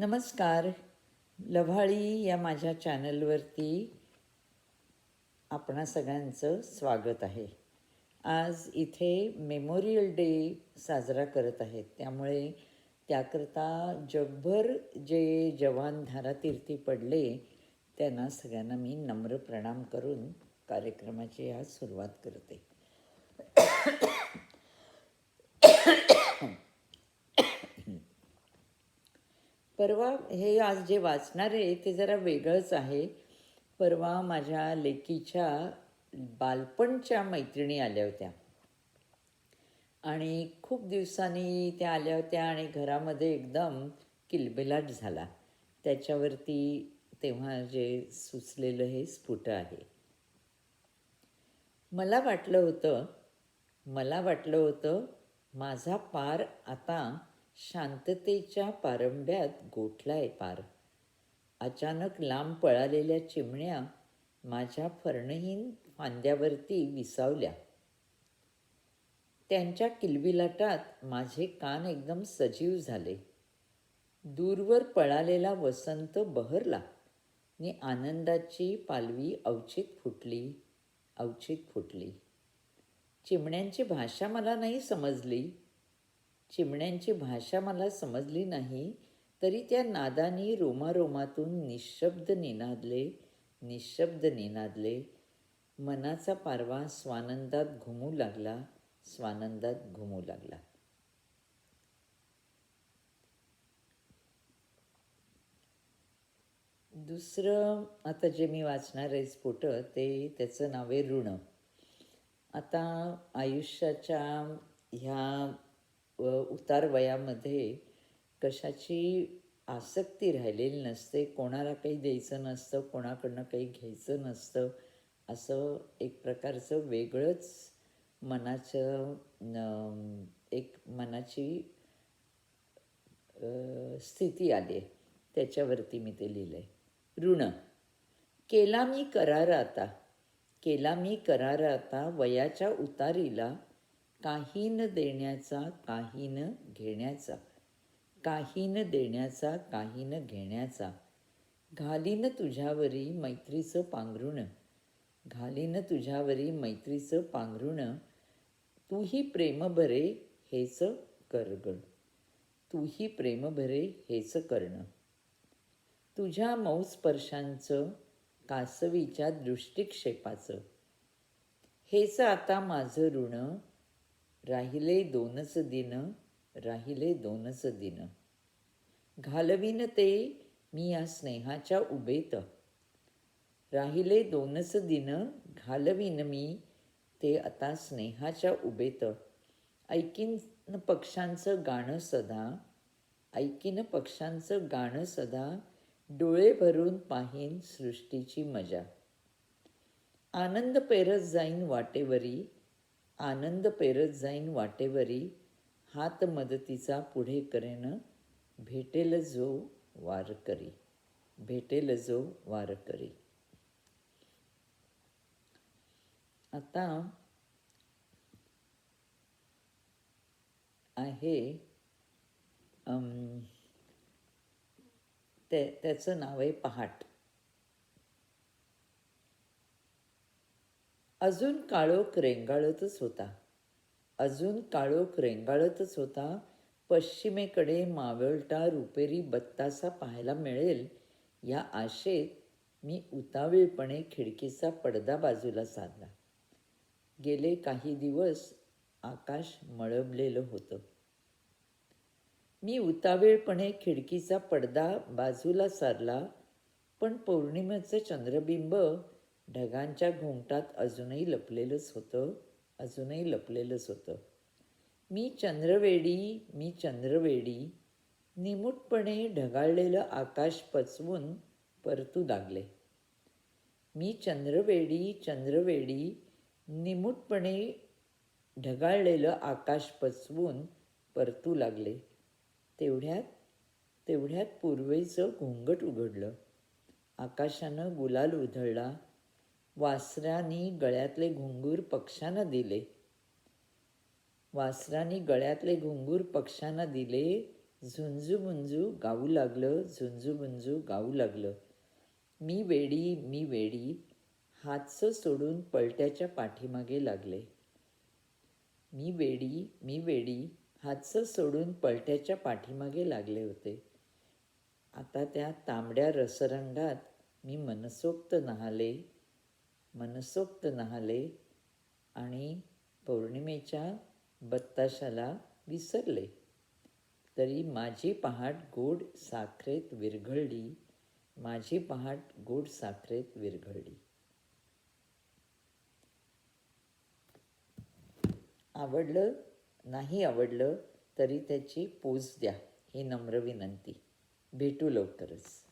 नमस्कार. लव्हाळी या माझ्या चॅनलवरती आपणा सगळ्यांचं स्वागत आहे. आज इथे मेमोरियल डे साजरा करत आहेत, त्यामुळे त्याकरता जगभर जे जवान धारातीर्थी पडले त्यांना सगळ्यांना मी नम्र प्रणाम करून कार्यक्रमाची आज सुरुवात करते. परवा हे आज जे वाचणार आहे ते जरा वेगळंच आहे. परवा माझ्या लेकीच्या बालपणच्या मैत्रिणी आल्या होत्या आणि खूप दिवसांनी त्या आल्या होत्या आणि घरामध्ये एकदम किलबिलाट झाला. त्याच्यावरती तेव्हा जे सुचलेलं हे स्फुट आहे. मला वाटलं होतं माझा पार आता शांततेच्या पारंब्यात गोठलाय पार. अचानक लांब पळालेल्या चिमण्या माझ्या फर्णहीन फांद्यावरती विसावल्या. त्यांच्या किलबिलाटात माझे कान एकदम सजीव झाले. दूरवर पळालेला वसंत बहरला नि आनंदाची पालवी अवचित फुटली. चिमण्यांची भाषा मला समजली नाही, तरी त्या नादानी रोमारोमातून निशब्द निनादले. मनाचा पारवा स्वानंदात घुमू लागला. दुसरं आता जे मी वाचणार आहे स्फुट त्याचं नाव आहे ऋण. आता आयुष्याच्या ह्या उतार वयामध्ये कशाची आसक्ती राहिलेली नसते. कोणाला काही द्यायचं नसतं, कोणाकडनं काही घ्यायचं नसतं. असं एक प्रकारचं वेगळंच मनाची स्थिती आली आहे. त्याच्यावरती मी ते लिहिलं आहे. ऋण. केला मी करार आता वयाच्या उतारीला, काही न देण्याचा काही न घेण्याचा. घालीन तुझ्यावरी मैत्रीचं पांघरुण. तूही प्रेम भरे हेच कर्ण. तुझ्या मऊ स्पर्शांचं कासवीच्या दृष्टिक्षेपाचं. हेच आता माझं ऋण. राहिले दोनच दिन. घालवीन ते मी या स्नेहाच्या उबेत. राहिले दोनच दिन घालवीन मी ते आता स्नेहाच्या उबेत. ऐकीन पक्ष्यांचं गाणं सदा. डोळे भरून पाहीन सृष्टीची मजा. आनंद पेरत जाईन वाटेवरी. हात मदतीचा पुढे करेन. भेटेल जो वारकरी. आता आहे त्याचं नाव आहे पहाट. अजून काळोख रेंगाळतच होता. पश्चिमेकडे मावळता रुपेरी बत्तासा पाहायला मिळेल या आशेत मी उतावीळपणे खिडकीचा पडदा बाजूला सारला. गेले काही दिवस आकाश मळबलेलं होतं. मी उतावीळपणे खिडकीचा पडदा बाजूला सारला, पण पौर्णिमेचं चंद्रबिंब ढगांच्या घुमटात अजूनही लपलेलंच होतं. मी चंद्रवेडी निमूटपणे ढगाळलेलं आकाश पचवून परतू लागले. तेवढ्यात पूर्वेचं घोंगट उघडलं. आकाशानं गुलाल उधळला. वासरांनी गळ्यातले घुंगूर पक्ष्यांना दिले. झुंजू मुंजू गाऊ लागलं, झुंजू मुंजू गाऊ लागलं. मी वेडी हातचं सोडून पलट्याच्या पाठीमागे लागले. मी वेडी हातचं सोडून पलट्याच्या पाठीमागे लागले होते. आता त्या तांबड्या रसरंगात मी मनसोक्त नहाले आणि पौर्णिमेच्या बत्ताशाला विसरले. तरी माझी पहाट गोड साखरेत विरघळली. आवडलं नाही आवडलं तरी त्याची पोच द्या ही नम्र विनंती. भेटू लवकरच.